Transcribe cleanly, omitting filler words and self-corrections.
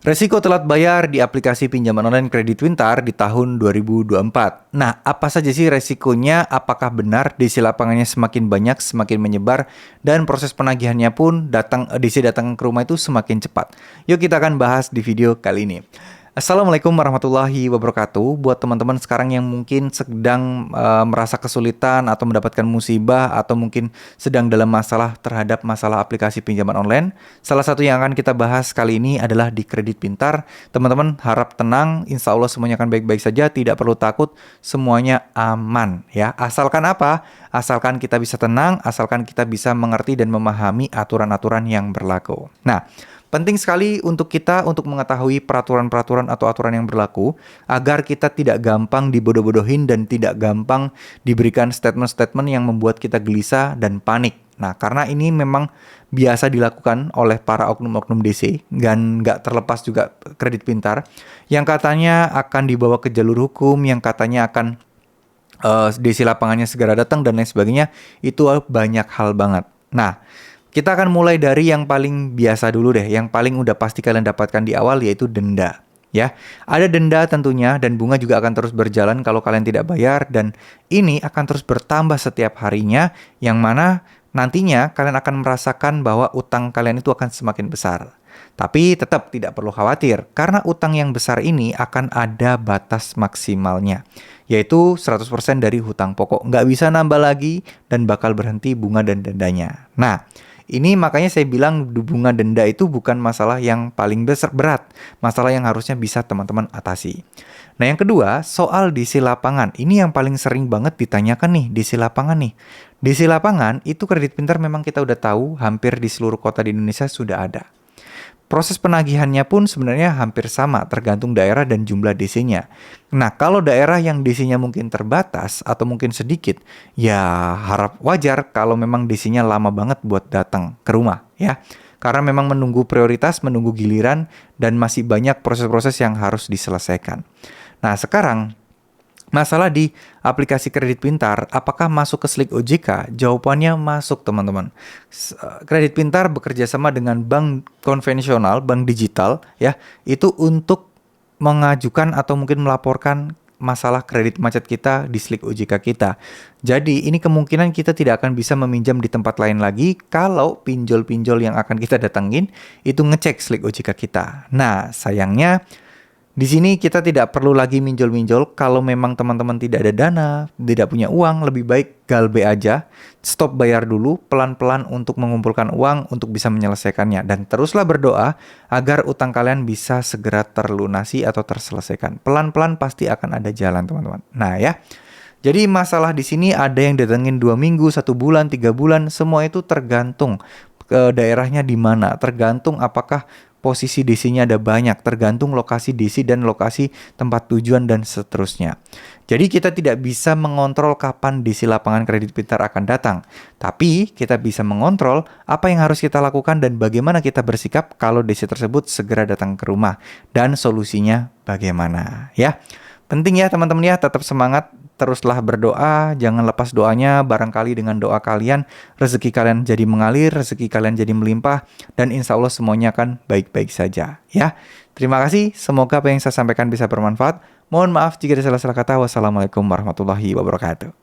Resiko telat bayar di aplikasi pinjaman online Kredit Pintar di tahun 2024. Nah, apa saja sih resikonya? Apakah benar DC lapangannya semakin banyak, semakin menyebar, dan proses penagihannya pun DC datang ke rumah itu semakin cepat? Yuk kita akan bahas di video kali ini. Assalamualaikum warahmatullahi wabarakatuh. Buat teman-teman sekarang yang mungkin sedang merasa kesulitan atau mendapatkan musibah atau mungkin sedang dalam masalah terhadap masalah aplikasi pinjaman online, salah satu yang akan kita bahas kali ini adalah di Kredit Pintar. Teman-teman harap tenang, insya Allah semuanya akan baik-baik saja, tidak perlu takut, semuanya aman ya. Asalkan apa? Asalkan kita bisa tenang, asalkan kita bisa mengerti dan memahami aturan-aturan yang berlaku. Nah, penting sekali untuk kita untuk mengetahui peraturan-peraturan atau aturan yang berlaku agar kita tidak gampang dibodoh-bodohin dan tidak gampang diberikan statement-statement yang membuat kita gelisah dan panik. Nah, karena ini memang biasa dilakukan oleh para oknum-oknum DC dan nggak terlepas juga Kredit Pintar yang katanya akan dibawa ke jalur hukum, yang katanya akan DC lapangannya segera datang dan lain sebagainya. Itu banyak hal banget. Nah, kita akan mulai dari yang paling biasa dulu deh, yang paling udah pasti kalian dapatkan di awal yaitu denda. Ya, ada denda tentunya dan bunga juga akan terus berjalan kalau kalian tidak bayar dan ini akan terus bertambah setiap harinya yang mana nantinya kalian akan merasakan bahwa utang kalian itu akan semakin besar. Tapi tetap tidak perlu khawatir karena utang yang besar ini akan ada batas maksimalnya yaitu 100% dari hutang pokok. Nggak bisa nambah lagi dan bakal berhenti bunga dan dendanya. Nah, ini makanya saya bilang bunga denda itu bukan masalah yang paling besar berat, masalah yang harusnya bisa teman-teman atasi. Nah, yang kedua, soal DC lapangan. Ini yang paling sering banget ditanyakan nih, DC lapangan nih. DC lapangan itu Kredit Pintar memang kita udah tahu hampir di seluruh kota di Indonesia sudah ada. Proses penagihannya pun sebenarnya hampir sama, tergantung daerah dan jumlah DC-nya. Nah, kalau daerah yang DC-nya mungkin terbatas atau mungkin sedikit, ya harap wajar kalau memang DC-nya lama banget buat datang ke rumah, ya. Karena memang menunggu prioritas, menunggu giliran, dan masih banyak proses-proses yang harus diselesaikan. Nah, sekarang masalah di aplikasi Kredit Pintar, apakah masuk ke Slik OJK? Jawabannya masuk, teman-teman. Kredit Pintar bekerja sama dengan bank konvensional, bank digital, ya, itu untuk mengajukan atau mungkin melaporkan masalah kredit macet kita di Slik OJK kita. Jadi, ini kemungkinan kita tidak akan bisa meminjam di tempat lain lagi kalau pinjol-pinjol yang akan kita datangin itu ngecek Slik OJK kita. Nah, sayangnya di sini kita tidak perlu lagi minjol-minjol. Kalau memang teman-teman tidak ada dana, tidak punya uang, lebih baik galbe aja. Stop bayar dulu, pelan-pelan untuk mengumpulkan uang untuk bisa menyelesaikannya. Dan teruslah berdoa agar utang kalian bisa segera terlunasi atau terselesaikan. Pelan-pelan pasti akan ada jalan, teman-teman. Nah ya, jadi masalah di sini ada yang datengin 2 minggu, 1 bulan, 3 bulan. Semua itu tergantung ke daerahnya di mana. Tergantung apakah posisi DC-nya ada banyak, tergantung lokasi DC dan lokasi tempat tujuan dan seterusnya. Jadi kita tidak bisa mengontrol kapan DC lapangan Kredit Pintar akan datang. Tapi kita bisa mengontrol apa yang harus kita lakukan dan bagaimana kita bersikap kalau DC tersebut segera datang ke rumah. Dan solusinya bagaimana ya. Penting ya teman-teman ya, tetap semangat. Teruslah berdoa, jangan lepas doanya. Barangkali dengan doa kalian, rezeki kalian jadi mengalir, rezeki kalian jadi melimpah, dan insya Allah semuanya akan baik-baik saja. Ya, terima kasih. Semoga apa yang saya sampaikan bisa bermanfaat. Mohon maaf jika ada salah-salah kata. Wassalamualaikum warahmatullahi wabarakatuh.